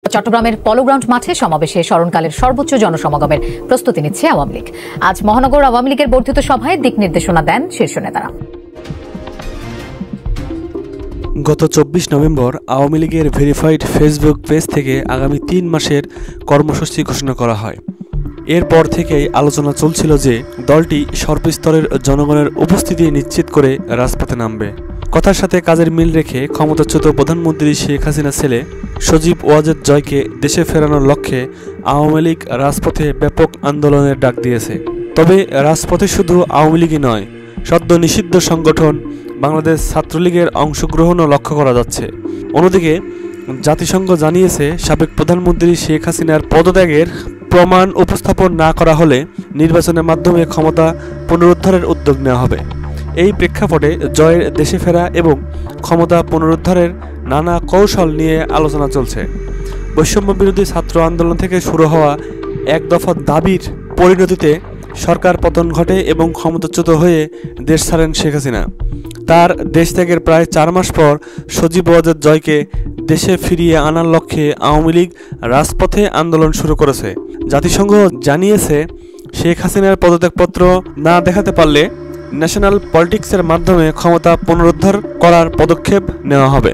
চট্টগ্রামের পলো গ্রাউন্ড মাঠে সমাবেশে স্মরণকালের সর্বোচ্চ জনসমাগমের প্রস্তুতি নিচ্ছে আওয়ামী লীগ। আজ মহানগর আওয়ামী লীগের বর্ধিত সভায় দিক নির্দেশনা দেন শীর্ষ নেতারা। গত 24 নভেম্বর আওয়ামী লীগের ভেরিফাইড ফেসবুক পেজ থেকে আগামী 3 মাসের কর্মসূচি ঘোষণা করা হয়। এরপর থেকেই আলোচনা চলছিল যে দলটি সর্বস্তরের জনগণের উপস্থিতি নিশ্চিত করে রাজপথে নামবে। কথার সাথে কাজের মিল রেখে ক্ষমতাচ্যুত প্রধানমন্ত্রী শেখ হাসিনার ছেলে সজীব ওয়াজেদ জয়কে দেশে ফেরানোর লক্ষ্যে আওয়ামী লীগ রাজপথে ব্যাপক আন্দোলনের ডাক দিয়েছে। তবে রাজপথে শুধু আওয়ামী লীগই নয়, সদ্য নিষিদ্ধ সংগঠন বাংলাদেশ ছাত্রলীগের অংশগ্রহণও লক্ষ্য করা যাচ্ছে। অন্যদিকে জাতিসংঘ জানিয়েছে সাবেক প্রধানমন্ত্রী শেখ হাসিনার পদত্যাগের প্রমাণ উপস্থাপন না করা হলে নির্বাচনের মাধ্যমে ক্ষমতা পুনরুদ্ধারের উদ্যোগ নেওয়া হবে। এই প্রেক্ষাপটে জয়ের দেশে ফেরা এবং ক্ষমতা পুনরুদ্ধারের নানা কৌশল নিয়ে আলোচনা চলছে। বৈষম্য বিরোধী ছাত্র আন্দোলন থেকে শুরু হওয়া এক দফা দাবির পরিণতিতে সরকার পতন ঘটে এবং ক্ষমতাচ্যুত হয়ে দেশ ছাড়েন শেখ হাসিনা। তার দেশত্যাগের প্রায় 4 মাস পর সজীব ওয়াজেদ জয়কে দেশে ফিরিয়ে আনার লক্ষ্যে আওয়ামী লীগ রাজপথে আন্দোলন শুরু করেছে। জাতিসংঘ জানিয়েছে শেখ হাসিনার পদত্যাগপত্র না দেখাতে পারলে ন্যাশনাল পলিটিক্সের মাধ্যমে ক্ষমতা পুনরুদ্ধার করার পদক্ষেপ নেওয়া হবে।